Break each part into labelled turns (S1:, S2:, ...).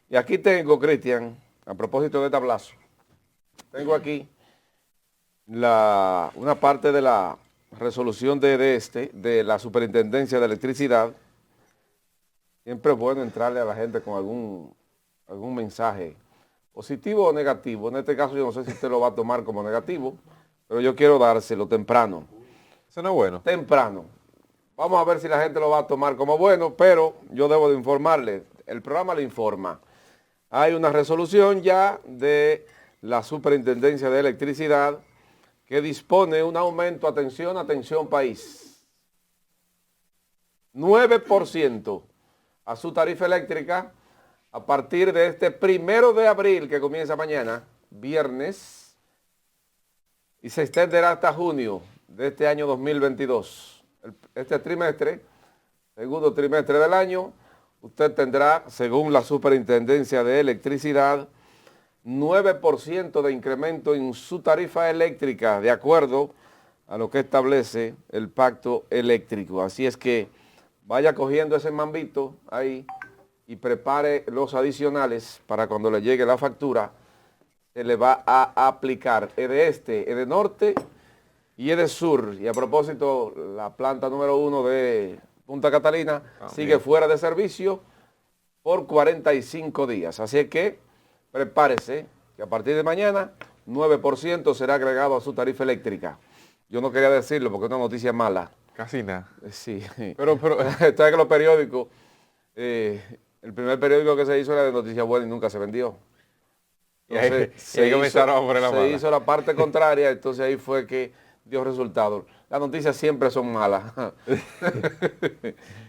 S1: Y aquí tengo, Cristian, a propósito de tablazo, tengo aquí una parte de la resolución de la Superintendencia de Electricidad. Siempre es bueno entrarle a la gente con algún mensaje positivo o negativo. En este caso yo no sé si usted lo va a tomar como negativo, pero yo quiero dárselo temprano.
S2: Eso no es bueno.
S1: Temprano. Vamos a ver si la gente lo va a tomar como bueno, pero yo debo de informarle. El programa le informa. Hay una resolución ya de la Superintendencia de Electricidad que dispone un aumento, atención país, 9% a su tarifa eléctrica a partir de este 1 de abril que comienza mañana, viernes, y se extenderá hasta junio de este año 2022. Este trimestre, segundo trimestre del año, usted tendrá, según la Superintendencia de Electricidad, 9% de incremento en su tarifa eléctrica, de acuerdo a lo que establece el pacto eléctrico. Así es que vaya cogiendo ese mambito ahí y prepare los adicionales para cuando le llegue la factura, se le va a aplicar. Es de este, es de norte y es de sur. Y a propósito, la planta número 1 de Punta Catalina sigue fuera de servicio por 45 días. Así es que prepárese que a partir de mañana 9% será agregado a su tarifa eléctrica. Yo no quería decirlo porque es una noticia mala.
S2: Casi nada.
S1: Sí.
S2: Pero
S1: Está que los periódicos, el primer periódico que se hizo era de noticia buena y nunca se vendió. Entonces,
S2: ahí comenzaron a poner la
S1: se
S2: mala.
S1: hizo la parte contraria, entonces ahí fue que dio resultado. Las noticias siempre son malas.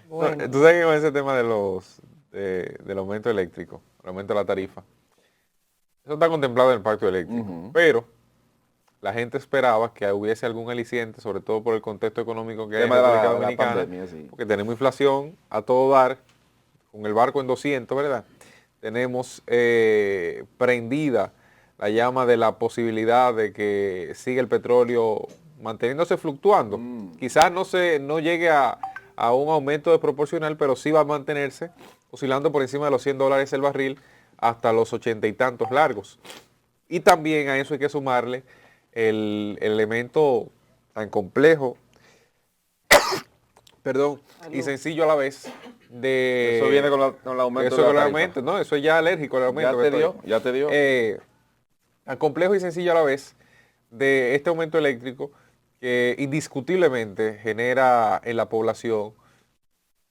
S2: Bueno. Tú sabes que con ese tema del aumento eléctrico, el aumento de la tarifa, eso está contemplado en el pacto eléctrico, pero la gente esperaba que hubiese algún aliciente, sobre todo por el contexto económico que hay en República Dominicana,
S1: pandemia, sí.
S2: porque tenemos inflación a todo dar, con el barco en 200, ¿verdad? Tenemos prendida la llama de la posibilidad de que siga el petróleo manteniéndose fluctuando. Quizás no llegue a un aumento desproporcional, pero sí va a mantenerse oscilando por encima de los $100 el barril hasta los 80 y tantos largos. Y también a eso hay que sumarle el elemento tan complejo, perdón, y sencillo a la vez de...
S1: Eso viene con el aumento de la tarifa.
S2: Aumento, no, eso es ya alérgico al aumento.
S1: Ya te dio.
S2: Tan complejo y sencillo a la vez de este aumento eléctrico que indiscutiblemente genera en la población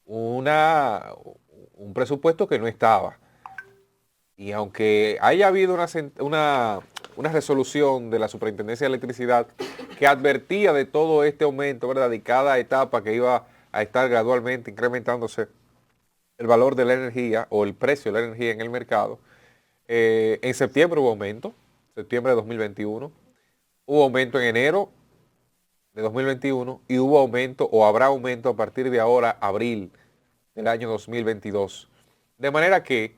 S2: un presupuesto que no estaba. Y aunque haya habido una resolución de la Superintendencia de Electricidad que advertía de todo este aumento, ¿verdad? De cada etapa que iba a estar gradualmente incrementándose el valor de la energía o el precio de la energía en el mercado, en septiembre hubo aumento, septiembre de 2021, hubo aumento en enero de 2021 y hubo aumento o habrá aumento a partir de ahora, abril del año 2022. De manera que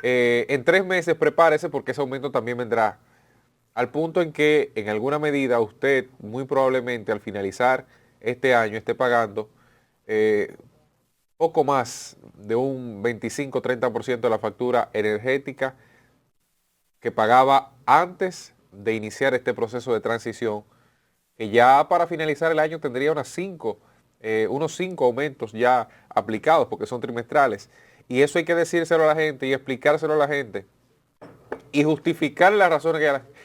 S2: en 3 meses prepárese porque ese aumento también vendrá. Al punto en que en alguna medida usted muy probablemente al finalizar este año esté pagando poco más de un 25-30% de la factura energética que pagaba antes de iniciar este proceso de transición, que ya para finalizar el año tendría unos 5 aumentos ya aplicados porque son trimestrales. Y eso hay que decírselo a la gente y explicárselo a la gente y justificar las razones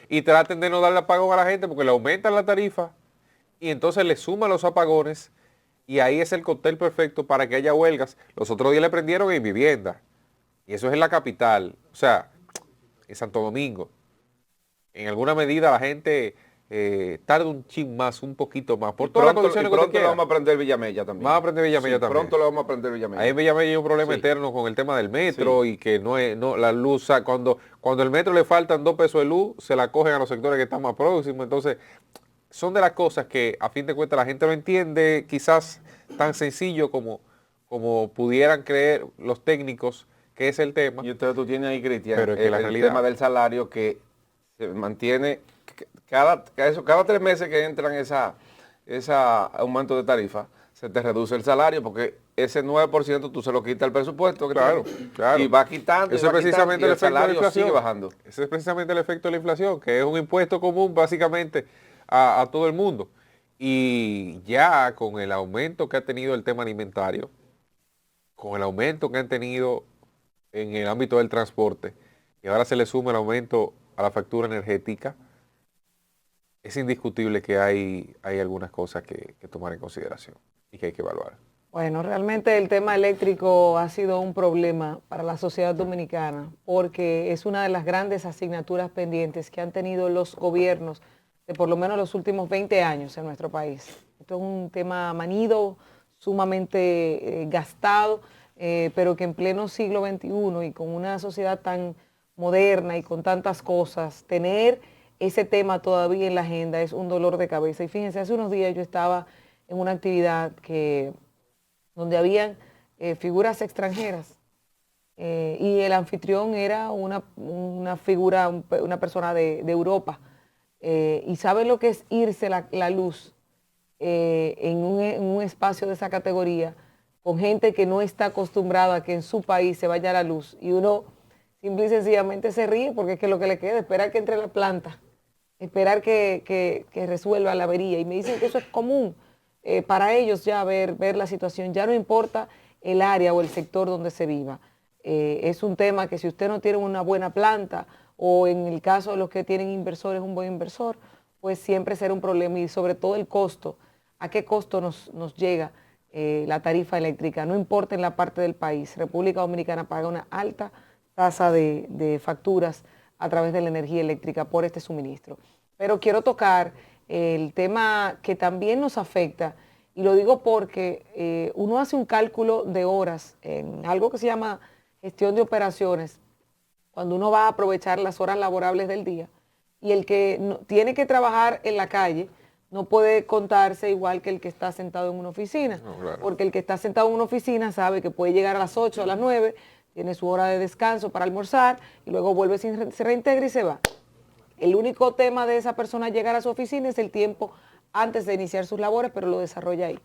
S2: y traten de no darle apagón a la gente porque le aumentan la tarifa y entonces le suman los apagones y ahí es el cóctel perfecto para que haya huelgas. Los otros días le prendieron en vivienda y eso es en la capital, o sea, en Santo Domingo. En alguna medida la gente tarda un chin más, un poquito más, por todas las condiciones que usted
S1: pronto
S2: quiera.
S1: vamos a aprender Villamella también.
S2: Vamos a aprender Villamella también.
S1: Pronto lo vamos a aprender Villamella.
S2: Ahí en Villamella hay un problema eterno con el tema del metro y que la luz, cuando el metro le faltan 2 pesos de luz, se la cogen a los sectores que están más próximos. Entonces, son de las cosas que a fin de cuentas la gente no entiende quizás tan sencillo como pudieran creer los técnicos que es el tema.
S1: Y entonces tú tienes ahí, Cristian,
S2: pero es que
S1: el tema del salario que se mantiene cada 3 meses que entran ese aumento de tarifa, se te reduce el salario porque ese 9% tú se lo quitas al presupuesto.
S2: Claro, claro.
S1: Y va quitando.
S2: Eso es precisamente el efecto de la inflación.
S1: Sigue bajando.
S2: Ese es precisamente el efecto de la inflación, que es un impuesto común básicamente a todo el mundo. Y ya con el aumento que ha tenido el tema alimentario, con el aumento que han tenido en el ámbito del transporte, y ahora se le suma el aumento a la factura energética, es indiscutible que hay algunas cosas que tomar en consideración y que hay que evaluar.
S3: Bueno, realmente el tema eléctrico ha sido un problema para la sociedad dominicana porque es una de las grandes asignaturas pendientes que han tenido los gobiernos de por lo menos los últimos 20 años en nuestro país. Esto es un tema manido, sumamente gastado, pero que en pleno siglo XXI y con una sociedad tan moderna y con tantas cosas, tener ese tema todavía en la agenda es un dolor de cabeza. Y fíjense, hace unos días yo estaba en una actividad donde habían figuras extranjeras y el anfitrión era una figura, una persona de Europa. Y saben lo que es irse la luz en un espacio de esa categoría con gente que no está acostumbrada a que en su país se vaya la luz y uno simple y sencillamente se ríe porque es que lo que le queda es esperar que entre la planta, esperar que resuelva la avería, y me dicen que eso es común para ellos ya ver la situación, ya no importa el área o el sector donde se viva. Es un tema que si usted no tiene una buena planta o en el caso de los que tienen inversores, un buen inversor, pues siempre será un problema, y sobre todo el costo, a qué costo nos llega la tarifa eléctrica, no importa en la parte del país. República Dominicana paga una alta tasa de facturas a través de la energía eléctrica por este suministro. Pero quiero tocar el tema que también nos afecta, y lo digo porque uno hace un cálculo de horas en algo que se llama gestión de operaciones, cuando uno va a aprovechar las horas laborables del día, y el que tiene que trabajar en la calle no puede contarse igual que el que está sentado en una oficina,
S2: no, claro.
S3: Porque el que está sentado en una oficina sabe que puede llegar a las 8, a las 9, tiene su hora de descanso para almorzar y luego vuelve, se reintegra y se va. El único tema de esa persona llegar a su oficina es el tiempo antes de iniciar sus labores, pero lo desarrolla ahí.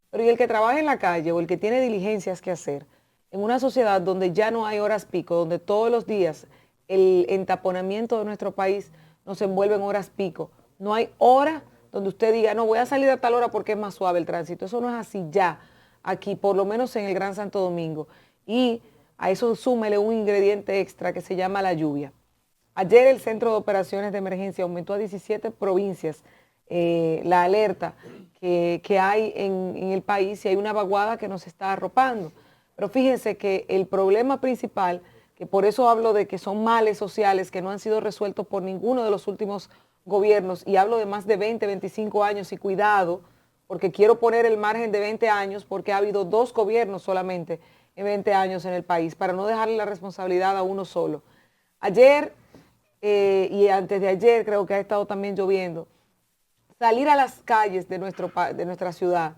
S3: Pero y el que trabaja en la calle o el que tiene diligencias que hacer, en una sociedad donde ya no hay horas pico, donde todos los días el entaponamiento de nuestro país nos envuelve en horas pico, no hay hora donde usted diga, no, voy a salir a tal hora porque es más suave el tránsito. Eso no es así ya, aquí, por lo menos en el Gran Santo Domingo. Y a eso súmele un ingrediente extra que se llama la lluvia. Ayer el Centro de Operaciones de Emergencia aumentó a 17 provincias la alerta que hay en el país, y hay una vaguada que nos está arropando. Pero fíjense que el problema principal, que por eso hablo de que son males sociales que no han sido resueltos por ninguno de los últimos gobiernos, y hablo de más de 20, 25 años, y cuidado, porque quiero poner el margen de 20 años, porque ha habido 2 gobiernos solamente en 20 años en el país, para no dejarle la responsabilidad a uno solo. Ayer y antes de ayer creo que ha estado también lloviendo. Salir a las calles de nuestra ciudad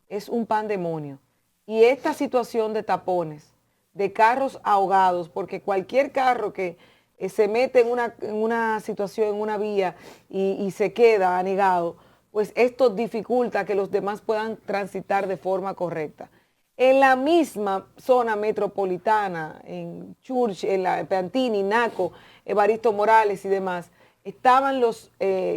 S3: es un pandemonio. Y esta situación de tapones, de carros ahogados, porque cualquier carro que se mete en una situación, en una vía y se queda anegado, pues esto dificulta que los demás puedan transitar de forma correcta. En la misma zona metropolitana, en Church, en la Peantini, Naco, Evaristo Morales y demás, estaban los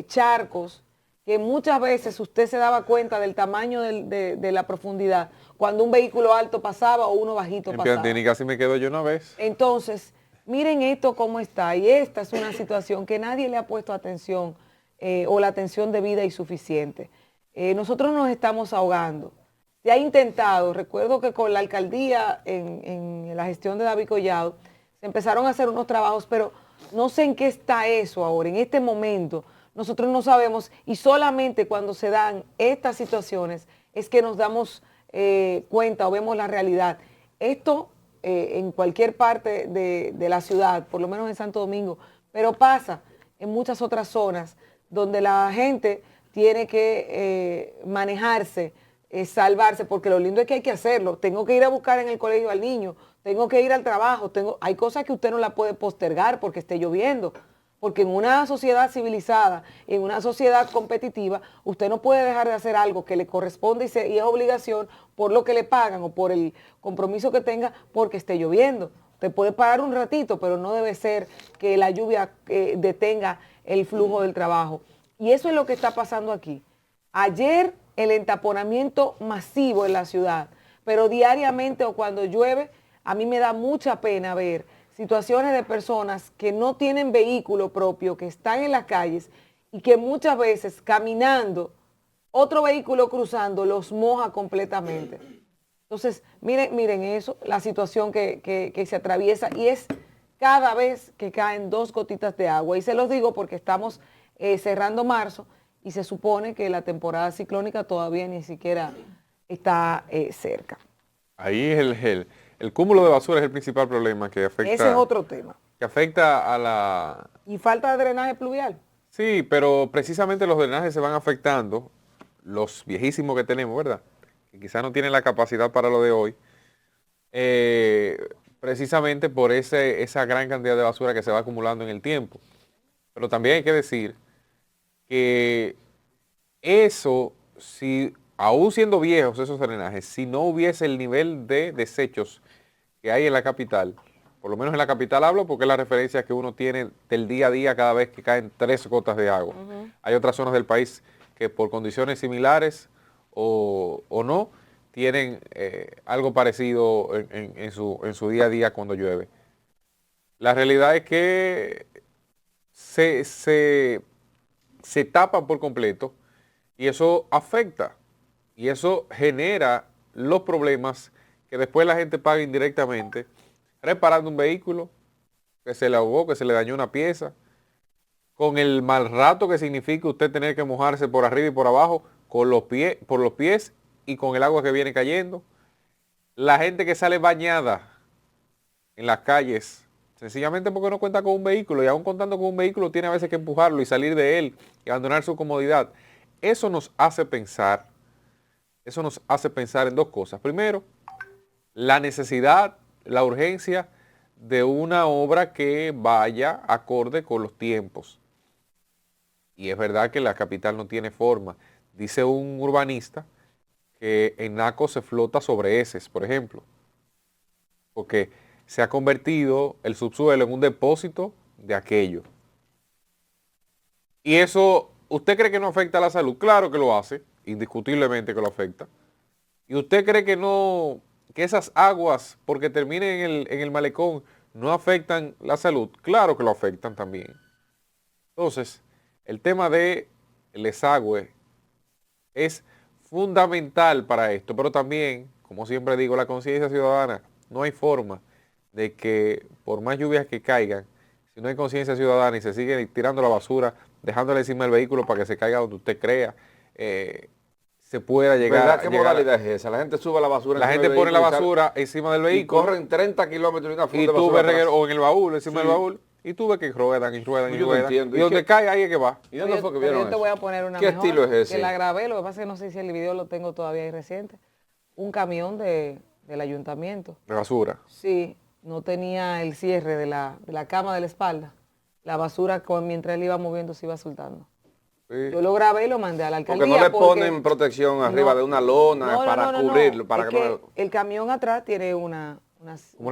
S3: charcos que muchas veces usted se daba cuenta del tamaño de la profundidad cuando un vehículo alto pasaba o uno bajito pasaba.
S2: En Piantini casi me quedo yo una vez.
S3: Entonces, miren esto cómo está, y esta es una situación que nadie le ha puesto atención o la atención debida y suficiente. Nosotros nos estamos ahogando. Se ha intentado, recuerdo que con la alcaldía en la gestión de David Collado, se empezaron a hacer unos trabajos, pero no sé en qué está eso ahora, en este momento. Nosotros no sabemos, y solamente cuando se dan estas situaciones es que nos damos cuenta o vemos la realidad. Esto en cualquier parte de la ciudad, por lo menos en Santo Domingo, pero pasa en muchas otras zonas donde la gente tiene que manejarse, salvarse, porque lo lindo es que hay que hacerlo. Tengo que ir a buscar en el colegio al niño, tengo que ir al trabajo, hay cosas que usted no la puede postergar porque esté lloviendo, Porque en una sociedad civilizada, en una sociedad competitiva, usted no puede dejar de hacer algo que le corresponde y es obligación por lo que le pagan o por el compromiso que tenga porque esté lloviendo. Usted puede parar un ratito, pero no debe ser que la lluvia detenga el flujo del trabajo. Y eso es lo que está pasando aquí. Ayer el entaponamiento masivo en la ciudad, pero diariamente o cuando llueve, a mí me da mucha pena ver situaciones de personas que no tienen vehículo propio, que están en las calles y que muchas veces caminando, otro vehículo cruzando los moja completamente. Entonces, miren eso, la situación que se atraviesa y es cada vez que caen 2 gotitas de agua. Y se los digo porque estamos cerrando marzo y se supone que la temporada ciclónica todavía ni siquiera está cerca.
S2: Ahí es el cúmulo de basura es el principal problema que afecta.
S3: Ese es otro tema.
S2: Que afecta a la...
S3: Y falta de drenaje pluvial.
S2: Sí, pero precisamente los drenajes se van afectando, los viejísimos que tenemos, ¿verdad? Que quizás no tienen la capacidad para lo de hoy, precisamente por esa gran cantidad de basura que se va acumulando en el tiempo. Pero también hay que decir que eso, si aún siendo viejos esos drenajes, si no hubiese el nivel de desechos que hay en la capital, por lo menos en la capital hablo porque es la referencia que uno tiene del día a día cada vez que caen 3 gotas de agua. Hay otras zonas del país que por condiciones similares o no, tienen algo parecido en su día a día cuando llueve. La realidad es que se tapan por completo y eso afecta y eso genera los problemas que después la gente paga indirectamente reparando un vehículo que se le ahogó, que se le dañó una pieza, con el mal rato que significa usted tener que mojarse por arriba y por abajo con por los pies y con el agua que viene cayendo. La gente que sale bañada en las calles, sencillamente porque no cuenta con un vehículo y aún contando con un vehículo tiene a veces que empujarlo y salir de él y abandonar su comodidad. Eso nos hace pensar en 2 cosas. Primero, la necesidad, la urgencia de una obra que vaya acorde con los tiempos. Y es verdad que la capital no tiene forma. Dice un urbanista que en Naco se flota sobre heces, por ejemplo, porque se ha convertido el subsuelo en un depósito de aquello. Y eso, ¿usted cree que no afecta a la salud? Claro que lo hace, indiscutiblemente que lo afecta. ¿Y usted cree que no, que esas aguas, porque terminen en el malecón, no afectan la salud? Claro que lo afectan también. Entonces, el tema del desagüe es fundamental para esto, pero también, como siempre digo, la conciencia ciudadana. No hay forma de que por más lluvias que caigan, si no hay conciencia ciudadana y se sigue tirando la basura, dejándole encima del vehículo para que se caiga donde usted crea, se pueda llegar.
S1: ¿Verdad? ¿Qué modalidad es esa? La gente sube la basura.
S2: La gente pone la basura encima del vehículo.
S1: Y corren 30 kilómetros y una funda
S2: de basura. O en el baúl, encima del baúl. Y tú ves que ruedan y ruedan y ruedan.
S1: Entiendo.
S2: Y donde cae, ahí es que va.
S1: ¿Y dónde fue que vieron
S3: yo te voy a poner una
S1: ¿Qué
S3: mejor,
S1: estilo es ese?
S3: Que la grabé, lo que pasa es que no sé si el video lo tengo todavía ahí reciente. Un camión del ayuntamiento.
S2: De basura.
S3: Sí, no tenía el cierre de la cama de la espalda. La basura, mientras él iba moviendo, se iba soltando. Sí. Yo lo grabé y lo mandé a la alcaldía.
S1: Porque no le ponen protección arriba de una lona para cubrirlo. Para
S3: es que el camión atrás tiene una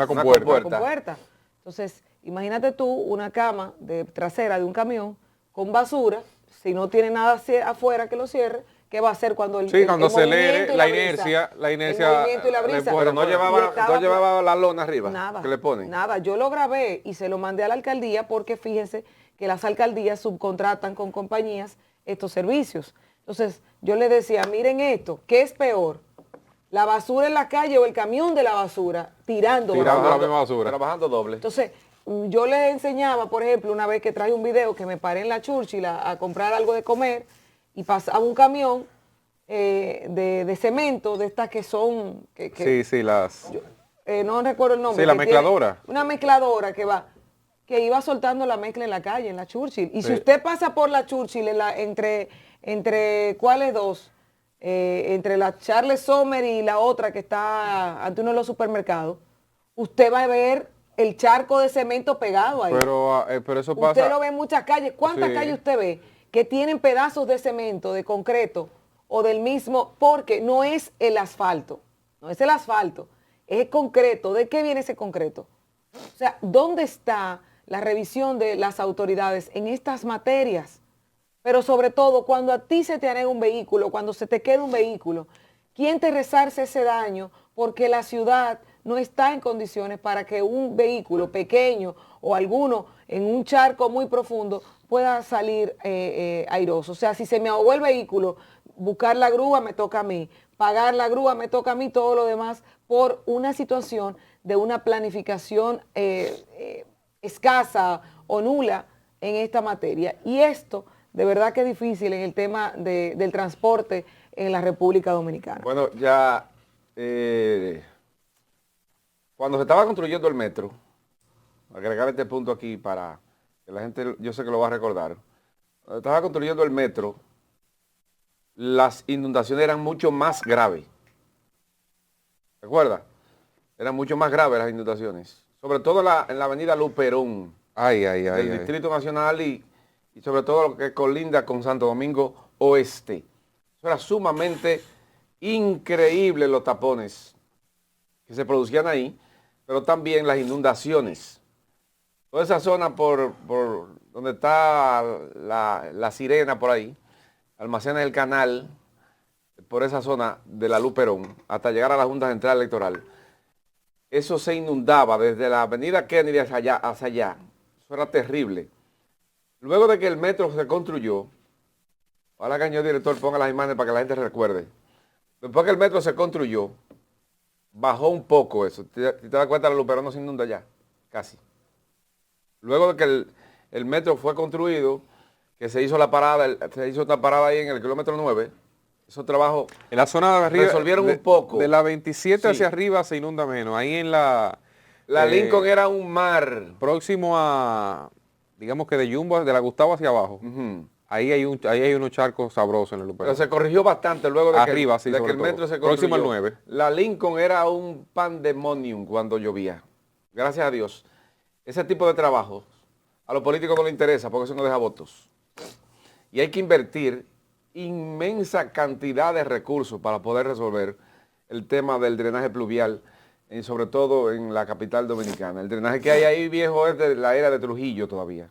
S3: compuerta. Entonces, imagínate tú una cama trasera de un camión con basura, si no tiene nada afuera que lo cierre, ¿qué va a hacer cuando
S2: cuando acelere la inercia,
S3: el movimiento y la brisa?
S1: Pero no llevaba la lona arriba.
S3: Nada.
S1: ¿Qué le ponen?
S3: Nada. Yo lo grabé y se lo mandé a la alcaldía porque fíjense que las alcaldías subcontratan con compañías estos servicios. Entonces, yo les decía, miren esto, ¿qué es peor? ¿La basura en la calle o el camión de la basura tirando
S2: la misma basura?
S1: Trabajando doble.
S3: Entonces, yo les enseñaba, por ejemplo, una vez que traje un video que me paré en la Churchill a comprar algo de comer y pasaba un camión de cemento, de estas que son... no recuerdo el nombre.
S2: Sí, la mezcladora.
S3: Una mezcladora que iba soltando la mezcla en la calle, en la Churchill. Y si usted pasa por la Churchill, entre ¿cuáles dos? Entre la Charles Sommer y la otra que está ante uno de los supermercados, usted va a ver el charco de cemento pegado ahí.
S2: Pero eso pasa.
S3: Usted lo ve en muchas calles. ¿Cuántas
S2: Sí.
S3: calles usted ve que tienen pedazos de cemento, de concreto o del mismo? Porque no es el asfalto, no es el asfalto, es el concreto. ¿De qué viene ese concreto? O sea, ¿dónde está la revisión de las autoridades en estas materias? Pero sobre todo, cuando a ti se te anega un vehículo, cuando se te queda un vehículo, ¿quién te resarce ese daño? Porque la ciudad no está en condiciones para que un vehículo pequeño o alguno en un charco muy profundo pueda salir airoso. O sea, si se me ahogó el vehículo, buscar la grúa me toca a mí, pagar la grúa me toca a mí, todo lo demás por una situación de una planificación escasa o nula en esta materia. Y esto, de verdad que es difícil en el tema del transporte en la República Dominicana.
S1: Bueno, ya cuando se estaba construyendo el metro, agregar este punto aquí para que la gente, yo sé que lo va a recordar, cuando estaba construyendo el metro, las inundaciones eran mucho más graves. ¿Recuerda? Eran mucho más graves las inundaciones. Sobre todo en la avenida Luperón, del Distrito Nacional y sobre todo lo que colinda con Santo Domingo Oeste. Eso era sumamente increíble los tapones que se producían ahí, pero también las inundaciones. Toda esa zona por donde está la Sirena por ahí, Almacenes del Canal, por esa zona de la Luperón, hasta llegar a la Junta Central Electoral, eso se inundaba desde la avenida Kennedy hacia allá. Eso era terrible. Luego de que el metro se construyó, ojalá que el señor director ponga las imágenes para que la gente recuerde. Después que el metro se construyó, bajó un poco eso. Si te das cuenta, la Luperón no se inunda ya, casi. Luego de que el metro fue construido, que se hizo se hizo una parada ahí en el kilómetro 9, esos trabajos
S2: En la zona de arriba
S1: resolvieron un poco.
S2: De la 27
S1: Sí.
S2: hacia arriba se inunda menos. Ahí en la
S1: Lincoln era un mar.
S2: próximo a, digamos que de Jumbo, de la Gustavo hacia abajo.
S1: Ujú.
S2: Ahí hay unos charcos sabrosos en el Luperón.
S1: Pero se corrigió bastante luego de
S2: Arriba, sí,
S1: de
S2: sobre
S1: que el
S2: todo.
S1: metro se
S2: Próximo
S1: construyó.
S2: al 9.
S1: La Lincoln era un pandemonium cuando llovía. Gracias a Dios. Ese tipo de trabajo a los políticos no les interesa porque eso no deja votos. Y hay que invertir inmensa cantidad de recursos para poder resolver el tema del drenaje pluvial, sobre todo en la capital dominicana. El drenaje que hay ahí, viejo, es de la era de Trujillo todavía.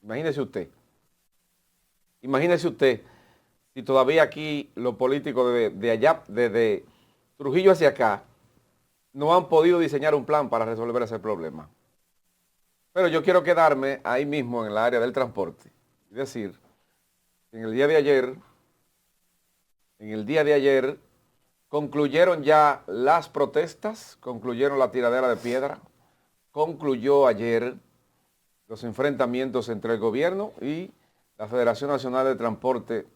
S1: Imagínese usted. Imagínese usted si todavía aquí los políticos de allá, desde Trujillo hacia acá, no han podido diseñar un plan para resolver ese problema. Pero yo quiero quedarme ahí mismo en el área del transporte. Es decir, en el día de ayer, concluyeron ya las protestas, concluyeron la tiradera de piedra, concluyó ayer los enfrentamientos entre el gobierno y la Federación Nacional de Transporte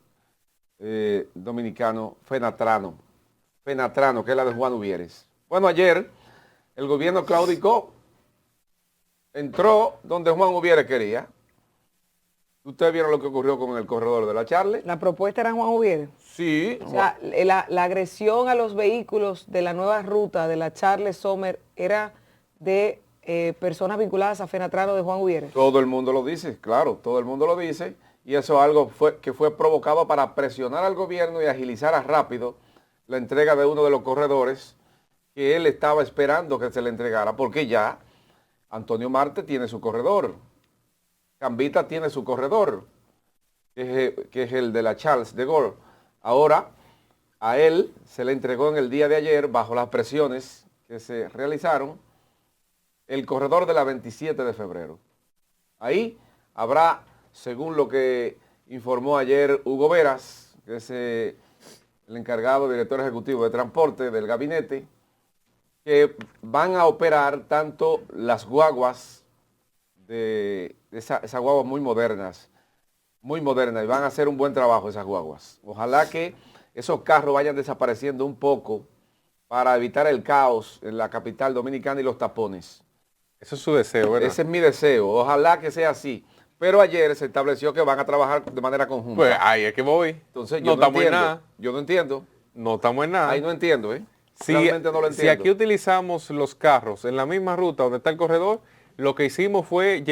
S1: Dominicano, FENATRANO, que es la de Juan Uvieres. Bueno, ayer el gobierno claudicó, entró donde Juan Uvieres quería. ¿Ustedes vieron lo que ocurrió con el corredor de la Charle?
S3: La propuesta era Juan Uvieres.
S1: Sí.
S3: O sea, la agresión a los vehículos de la nueva ruta de la Charles Sommer era de personas vinculadas a FENATRANO de Juan Uvieres.
S1: Todo el mundo lo dice, claro, todo el mundo lo dice. Y eso es algo que fue provocado para presionar al gobierno y agilizar rápido la entrega de uno de los corredores que él estaba esperando que se le entregara, porque ya Antonio Marte tiene su corredor, Gambita tiene su corredor, que es el de la Charles de Gaulle. Ahora, a él se le entregó en el día de ayer, bajo las presiones que se realizaron, el corredor de la 27 de febrero. Ahí habrá, según lo que informó ayer Hugo Veras, que es el encargado, director ejecutivo de transporte del gabinete, que van a operar tanto las guaguas, esas guaguas muy modernas, y van a hacer un buen trabajo esas guaguas. Ojalá que esos carros vayan desapareciendo un poco para evitar el caos en la capital dominicana y los tapones.
S2: Eso es su deseo, ¿verdad?
S1: Ese es mi deseo, ojalá que sea así. Pero ayer se estableció que van a trabajar de manera conjunta.
S2: Pues ahí es que voy.
S1: Entonces
S2: no estamos en
S1: entiendo.
S2: nada.
S1: Yo no entiendo.
S2: No estamos en nada.
S1: Ahí no entiendo, ¿eh? Realmente no lo
S2: Si
S1: entiendo.
S2: aquí utilizamos los carros en la misma ruta donde está el corredor, lo que hicimos fue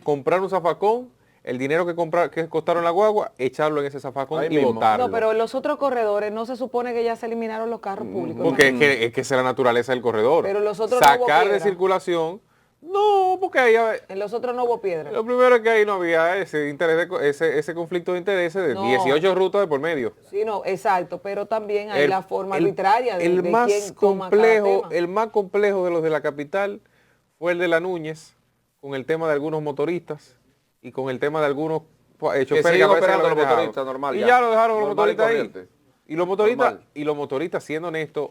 S2: comprar un zafacón, el dinero que costaron la guagua, echarlo en ese zafacón
S1: Ahí
S2: y
S1: mismo.
S2: botarlo.
S3: No, pero en los otros corredores no se supone que ya se eliminaron los carros públicos.
S2: Porque
S3: imagínate.
S2: es que esa es la naturaleza del corredor.
S3: Pero los otros no hubo
S2: Sacar de
S3: piedra.
S2: circulación, no, porque ahí
S3: En los otros no hubo piedra.
S2: lo primero es que ahí no había ese conflicto de intereses de
S3: No.
S2: 18 rutas de por medio.
S3: Sí, no, exacto, pero también hay la forma
S2: el-
S3: arbitraria de,
S2: el
S3: de
S2: más
S3: quién toma cada
S2: complejo,
S3: tema.
S2: el más complejo de los de la capital fue el de la Núñez, con el tema de algunos motoristas y con el tema de algunos choferes
S1: siguen
S2: a veces
S1: operando
S2: lo
S1: los
S2: dejaron.
S1: motoristas, normal,
S2: Y
S1: ya.
S2: ya lo dejaron los
S1: Normal y
S2: motoristas ahí.
S1: corriente. Normal.
S2: Y los motoristas, siendo honestos,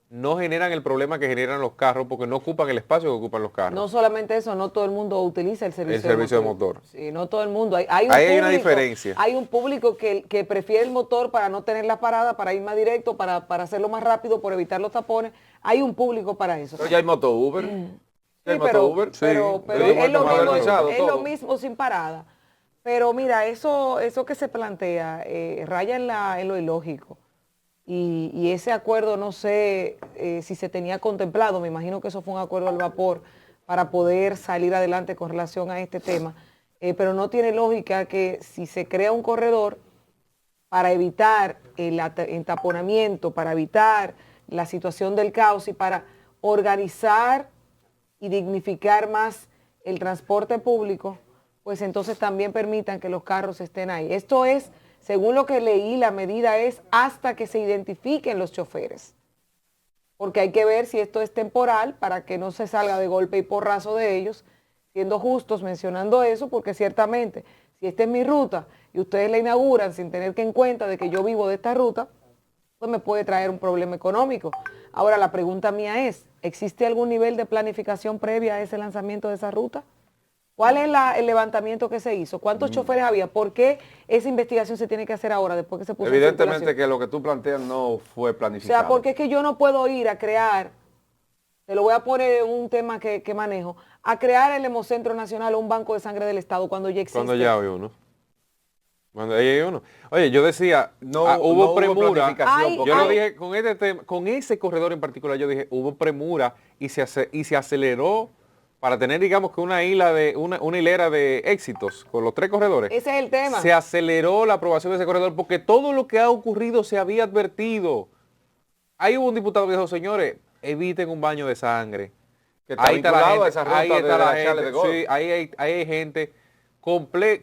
S2: no generan el problema que generan los carros porque no ocupan el espacio que ocupan los carros.
S3: No solamente eso, no todo el mundo utiliza el servicio,
S2: de motor.
S3: Sí, no todo el mundo. Hay un
S2: Ahí
S3: público,
S2: hay una diferencia.
S3: Hay un público que prefiere el motor para no tener la parada, para ir más directo, para hacerlo más rápido, por evitar los tapones. Hay un público para eso.
S1: Pero ya hay moto Uber. Ya hay
S3: Sí,
S1: moto
S3: pero,
S1: Uber.
S3: pero,
S1: Sí.
S3: pero
S1: Sí,
S3: es, lo mismo,
S1: modernizado
S3: es
S1: todo.
S3: lo mismo sin parada. Pero mira, eso que se plantea raya en lo ilógico. Y ese acuerdo, no sé si se tenía contemplado, me imagino que eso fue un acuerdo al vapor para poder salir adelante con relación a este tema. Pero no tiene lógica que si se crea un corredor para evitar el entaponamiento, para evitar la situación del caos y para organizar y dignificar más el transporte público, pues entonces también permitan que los carros estén ahí. Esto es, según lo que leí, la medida es hasta que se identifiquen los choferes. Porque hay que ver si esto es temporal para que no se salga de golpe y porrazo de ellos, siendo justos mencionando eso, porque ciertamente, si esta es mi ruta y ustedes la inauguran sin tener que en cuenta de que yo vivo de esta ruta, pues me puede traer un problema económico. Ahora, la pregunta mía es, ¿existe algún nivel de planificación previa a ese lanzamiento de esa ruta? ¿Cuál es el levantamiento que se hizo? ¿Cuántos choferes había? ¿Por qué esa investigación se tiene que hacer ahora, después que se puso en
S1: Evidentemente
S3: circulación?
S1: que lo que tú planteas no fue
S3: O
S1: planificado.
S3: sea, porque es que yo no puedo ir a crear, te lo voy a poner en un tema que manejo, a crear el Hemocentro Nacional o un banco de sangre del Estado cuando ya existe.
S2: Cuando ya hay uno. Cuando ya hay uno. Oye, yo decía,
S1: No
S2: hubo
S1: hubo
S2: premura.
S1: planificación,
S3: Ay,
S2: Yo lo
S3: ay.
S2: dije con este tema, con ese corredor en particular, yo dije, hubo premura y se aceleró para tener, digamos, que una hilera de éxitos con los 3 corredores.
S3: Ese es el tema.
S2: Se aceleró la aprobación de ese corredor porque todo lo que ha ocurrido se había advertido. Ahí hubo un diputado que dijo, señores, eviten un baño de sangre.
S1: Que está vinculado a esa ruta
S2: ahí
S1: de
S2: está la
S1: la Charles de
S2: gente,
S1: Gaulle.
S2: sí, ahí hay gente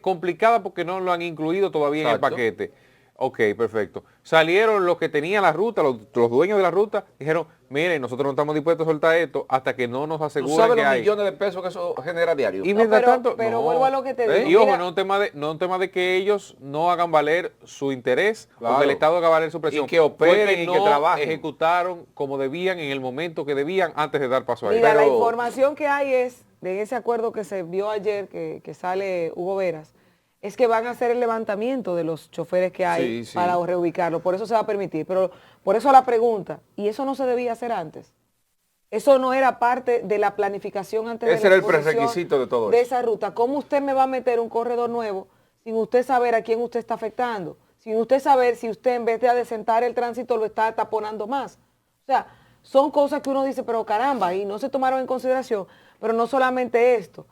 S2: complicada porque no lo han incluido todavía en el
S1: Exacto.
S2: paquete. Ok, perfecto. Salieron los que tenían la ruta, los dueños de la ruta, dijeron, miren, nosotros no estamos dispuestos a soltar esto hasta que no nos
S1: ¿Tú
S2: aseguren
S1: sabes
S2: que
S1: los
S2: hay.
S1: millones de pesos que eso genera diario?
S2: Y
S3: No,
S2: mientras
S3: pero-
S2: tanto,
S3: pero
S2: no.
S3: vuelvo a lo que te digo.
S2: Y ojo,
S3: Mira-
S2: no es un tema de que ellos no hagan valer su interés
S1: Claro.
S2: o que el Estado haga valer su presión.
S1: Y que operen
S2: Fue
S1: y que
S2: no
S1: trabajen.
S2: ejecutaron como debían en el momento que debían antes de dar paso a
S3: Mira,
S2: ello.
S3: la
S1: Pero-
S3: información que hay es, de ese acuerdo que se vio ayer, que sale Hugo Veras, es que van a hacer el levantamiento de los choferes que hay
S1: Sí, sí.
S3: para reubicarlo. Por eso se va a permitir. Pero por eso la pregunta, ¿y eso no se debía hacer antes? Eso no era parte de la planificación antes de
S1: Ese
S3: la
S1: era el
S3: exposición
S1: prerequisito de todo
S3: de
S1: eso.
S3: esa ruta. ¿Cómo usted me va a meter un corredor nuevo sin usted saber a quién usted está afectando? Sin usted saber si usted en vez de adecentar el tránsito lo está taponando más. O sea, son cosas que uno dice, pero caramba, y no se tomaron en consideración. Pero no solamente esto.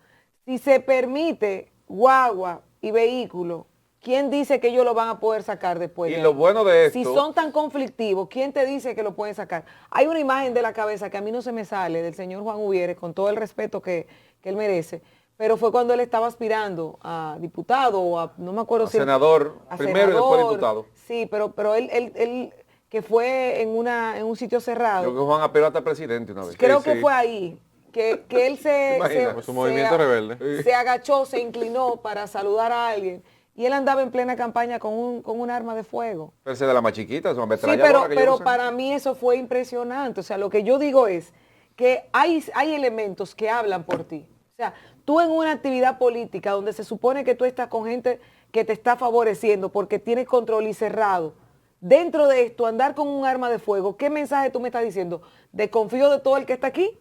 S3: Si se permite guagua y vehículo, ¿quién dice que ellos lo van a poder sacar después?
S1: Y
S3: de
S1: lo
S3: ahí?
S1: bueno de esto...
S3: Si son tan conflictivos, ¿quién te dice que lo pueden sacar? Hay una imagen de la cabeza que a mí no se me sale del señor Juan Uvieres, con todo el respeto que él merece, pero fue cuando él estaba aspirando a diputado o a, no me acuerdo
S1: A
S3: si...
S1: senador, primero y después diputado.
S3: Sí, pero él que fue en un sitio cerrado.
S1: Creo que Juan apeló hasta presidente una vez.
S3: Creo
S2: Sí,
S3: que
S2: sí.
S3: fue ahí, que él
S1: Imagina,
S2: su movimiento rebelde.
S3: se agachó, se inclinó para saludar a alguien y él andaba en plena campaña con un arma de fuego.
S1: Pero ese de la más chiquita, es una
S3: Sí,
S1: ametralladora que ellos
S3: pero
S1: usan.
S3: para mí eso fue impresionante. O sea, lo que yo digo es que hay elementos que hablan por ti. O sea, tú en una actividad política donde se supone que tú estás con gente que te está favoreciendo porque tienes control y cerrado, dentro de esto, andar con un arma de fuego, ¿qué mensaje tú me estás diciendo? ¿Desconfío de todo el que está aquí?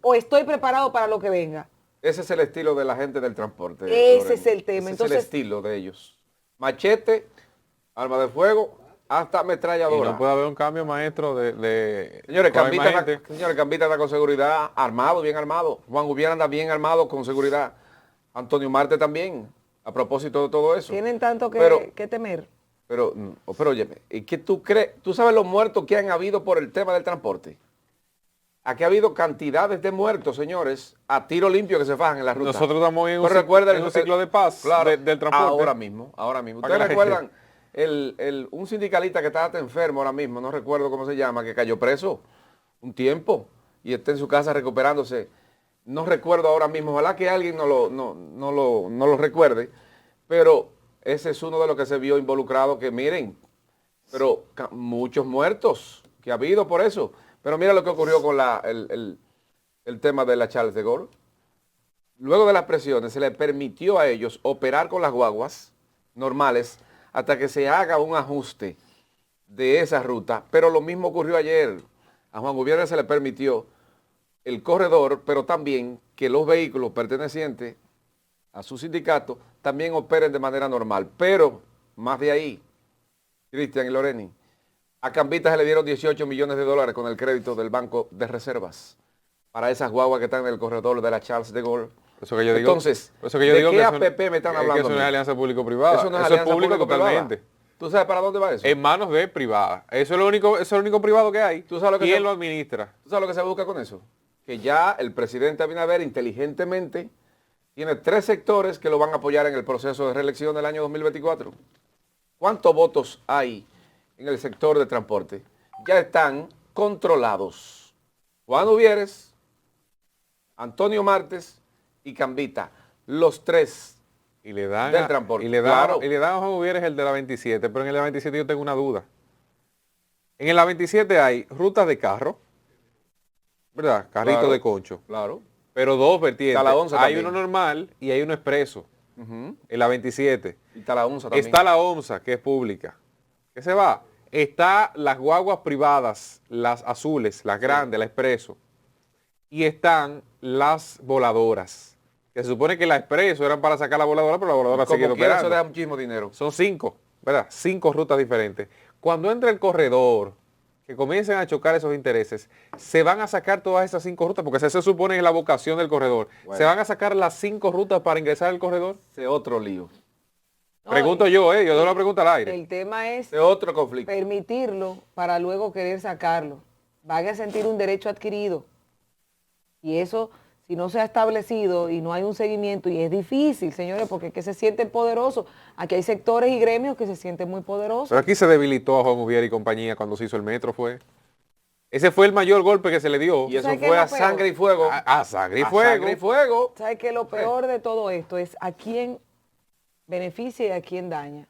S3: ¿O estoy preparado para lo que venga?
S1: Ese es el estilo de la gente del transporte.
S3: Ese
S1: Lorena.
S3: es el tema.
S1: Ese
S3: Entonces-
S1: es el estilo de ellos. Machete, arma de fuego, hasta
S2: Y
S1: ametralladora.
S2: no puede haber un cambio, maestro,
S1: Señores,
S2: con la imagen.
S1: Cambita está con seguridad, armado, bien armado. Juan Gubiera anda bien armado, con seguridad. Antonio Marte también, a propósito de todo eso.
S3: Tienen tanto que temer.
S1: Pero óyeme, ¿y qué tú crees? ¿Tú sabes los muertos que han habido por el tema del transporte? Aquí ha habido cantidades de muertos, señores, a tiro limpio que se fajan en la ruta.
S2: Nosotros estamos en
S1: Pero
S2: un ciclo de paz del transporte.
S1: Ahora mismo.
S2: Para
S1: ¿Ustedes
S2: que la
S1: recuerdan un sindicalista que estaba enfermo ahora mismo, no recuerdo cómo se llama, que cayó preso un tiempo y está en su casa recuperándose? No recuerdo ahora mismo, ojalá que alguien no lo recuerde, pero ese es uno de los que se vio involucrado, que miren, pero muchos muertos que ha habido por eso. Pero mira lo que ocurrió con el tema de la Charles de Gaulle. Luego de las presiones se les permitió a ellos operar con las guaguas normales hasta que se haga un ajuste de esa ruta. Pero lo mismo ocurrió ayer. A Juan Gutiérrez se le permitió el corredor, pero también que los vehículos pertenecientes a su sindicato también operen de manera normal. Pero, más de ahí, Cristian y Loreni, a Cambita se le dieron 18 millones de dólares con el crédito del Banco de Reservas para esas guaguas que están en el corredor de la Charles de Gaulle.
S2: Eso que yo digo,
S1: Entonces,
S2: eso que yo digo
S1: ¿de qué
S2: que
S1: APP me están hablando?
S2: Eso no es alianza público-privada.
S1: Eso no es
S2: Eso es
S1: alianza
S2: público
S1: público-privada.
S2: totalmente.
S1: ¿Tú sabes para dónde va eso?
S2: En manos de privada. Eso es lo único privado que hay.
S1: ¿Tú sabes lo que
S2: ¿Quién
S1: se-
S2: lo administra?
S1: ¿Tú sabes lo que se busca con eso? Que ya el presidente Abinader inteligentemente tiene 3 sectores que lo van a apoyar en el proceso de reelección del año 2024. ¿Cuántos votos hay en el sector de transporte? Ya están controlados. Juan Uvieres, Antonio Martes y Cambita, los 3
S2: Y le dan
S1: del transporte.
S2: y le dan
S1: Claro.
S2: a Juan Uvieres el de la 27, pero en el de la 27 yo tengo una duda. En el A27 hay rutas de carro, ¿verdad? Carrito
S1: Claro.
S2: de concho.
S1: Claro.
S2: Pero 2 vertientes.
S1: Está la 11
S2: hay
S1: también.
S2: uno normal y hay uno expreso. En la 27.
S1: Y está la ONSA también.
S2: Está la ONSA, que es pública. ¿Qué se va? Está las guaguas privadas, las azules, las grandes, la expreso. Y están las voladoras. Que se supone que la expreso eran para sacar la voladora, pero la voladora sigue
S1: Como quiera, eso
S2: operando.
S1: deja muchísimo dinero.
S2: Son 5, ¿verdad? 5 rutas diferentes. Cuando entra el corredor, que comiencen a chocar esos intereses, se van a sacar todas esas 5 rutas, porque se supone que es la vocación del corredor.
S1: Bueno.
S2: Se van a sacar las 5 rutas para ingresar al corredor.
S1: Ese otro lío.
S3: No,
S2: Pregunto yo doy una pregunta al aire.
S3: El tema es
S1: Ese otro conflicto.
S3: permitirlo para luego querer sacarlo. Van a sentir un derecho adquirido. Y eso, si no se ha establecido y no hay un seguimiento, y es difícil, señores, porque es que se sienten poderosos. Aquí hay sectores y gremios que se sienten muy poderosos.
S2: Pero aquí se debilitó a Juan Ubiera y compañía cuando se hizo el metro, fue. Ese fue el mayor golpe que se le dio.
S1: Y eso
S3: ¿Sabes qué
S1: fue
S3: es
S1: a
S3: lo peor?
S1: sangre y fuego.
S2: A sangre y
S1: A
S2: fuego.
S1: sangre y fuego.
S3: ¿Sabes qué? Lo peor de todo esto es a quién beneficia y a quién daña.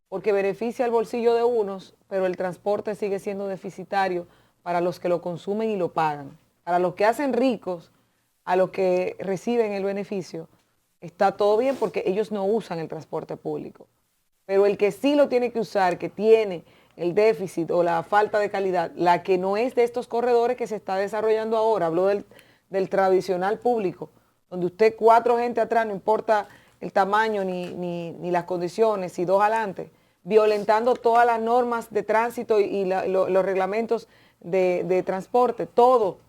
S3: Porque beneficia el bolsillo de unos, pero el transporte sigue siendo deficitario para los que lo consumen y lo pagan. Para los que hacen ricos, a los que reciben el beneficio, está todo bien porque ellos no usan el transporte público. Pero el que sí lo tiene que usar, que tiene el déficit o la falta de calidad, la que no es de estos corredores que se está desarrollando ahora, hablo del tradicional público, donde usted 4 gente atrás, no importa el tamaño ni las condiciones, y 2 adelante, violentando todas las normas de tránsito y los reglamentos de transporte, todo.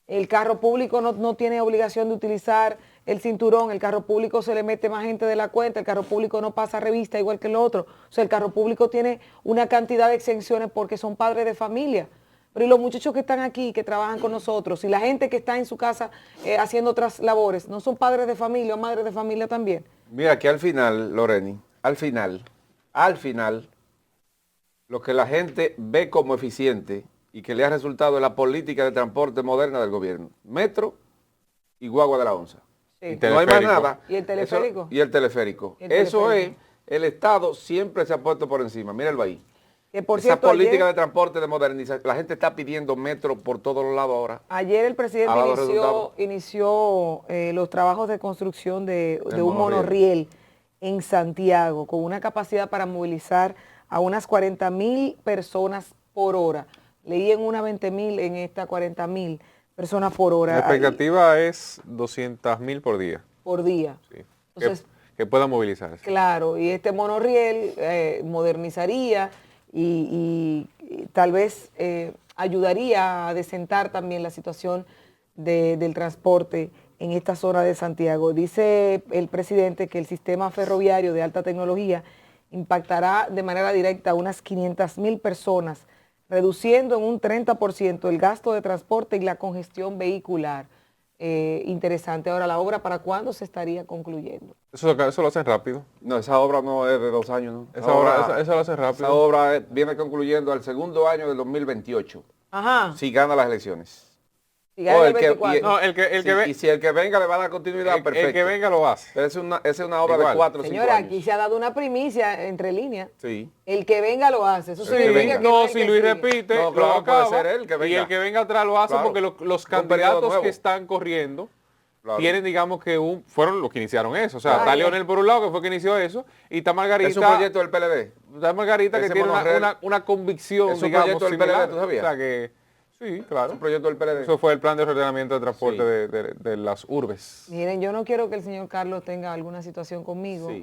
S3: El carro público no tiene obligación de utilizar el cinturón, el carro público se le mete más gente de la cuenta, el carro público no pasa revista igual que el otro. O sea, el carro público tiene una cantidad de exenciones porque son padres de familia. Pero y los muchachos que están aquí, que trabajan con nosotros, y la gente que está en su casa haciendo otras labores, ¿no son padres de familia o madres de familia también?
S1: Mira que al final, Loreni, al final, lo que la gente ve como eficiente y que le ha resultado en la política de transporte moderna del gobierno. Metro y guagua de la ONSA.
S3: Sí.
S1: No hay más
S2: Teleférico.
S1: nada.
S3: ¿Y el teleférico?
S1: Y el teleférico.
S3: ¿Y el
S1: Eso
S3: teleférico?
S1: es, el Estado siempre se ha puesto por encima. Míralo ahí.
S3: Que por
S1: Esa
S3: cierto,
S1: política
S3: ayer,
S1: de transporte de modernización. La gente está pidiendo metro por todos los lados ahora.
S3: ayer el presidente
S1: Ha dado resultados.
S3: inició los trabajos de construcción de
S1: Del
S3: un monorriel en Santiago, con una capacidad para movilizar a unas 40,000 personas por hora. Leí en una 20,000, en esta 40,000 personas por hora.
S2: La expectativa es 200,000 por día.
S3: Por día.
S2: Sí.
S3: Entonces,
S2: que pueda movilizarse.
S3: claro, y este monorriel modernizaría y tal vez ayudaría a desentar también la situación del transporte en esta zona de Santiago. Dice el presidente que el sistema ferroviario de alta tecnología impactará de manera directa a unas 500,000 personas, reduciendo en un 30% el gasto de transporte y la congestión vehicular. Interesante. Ahora, ¿la obra para cuándo se estaría concluyendo?
S2: Eso lo hacen rápido.
S1: No, esa obra no es de 2 años, ¿no?
S2: Esa lo hacen rápido.
S1: Esa obra viene concluyendo al segundo año del 2028,
S3: Ajá.
S1: si gana las elecciones.
S3: Si gana el
S1: el que-
S3: 24.
S2: No, el que
S1: Sí,
S2: ve-
S1: y si el que venga le va a dar continuidad, perfecto.
S2: el que venga lo hace.
S1: Pero esa es una obra
S2: Igual.
S1: de 4 o 5
S3: Señora,
S1: años.
S3: aquí se ha dado una primicia entre líneas.
S1: Sí.
S3: El que venga lo hace. Eso
S1: El que
S3: significa
S1: venga.
S3: que
S2: No,
S3: hay
S2: si
S3: que
S2: Luis
S3: seguir.
S2: repite,
S1: No,
S2: lo
S1: claro, puede
S2: acaba,
S1: ser él que
S2: y
S1: venga.
S2: el que venga atrás lo hace
S1: Claro.
S2: porque los
S1: Un periodo
S2: candidatos
S1: nuevo.
S2: que están corriendo
S1: Claro.
S2: tienen, digamos que fueron los que iniciaron eso. O sea,
S3: Ah,
S2: está
S3: ya.
S2: Leonel por un lado, que fue que inició eso, y está Margarita.
S1: Es un proyecto del PLD.
S2: Está Margarita que
S1: Ese
S2: tiene
S1: monorriel.
S2: una convicción,
S1: Es un
S2: digamos,
S1: proyecto del
S2: similar.
S1: PLD, ¿tú sabías?
S2: O sea que, sí,
S1: Es
S2: claro.
S1: un proyecto del PLD.
S2: Eso fue el plan de ordenamiento de transporte
S1: Sí.
S2: de las urbes.
S3: Miren, yo no quiero que el señor Carlos tenga alguna situación conmigo.
S1: Sí.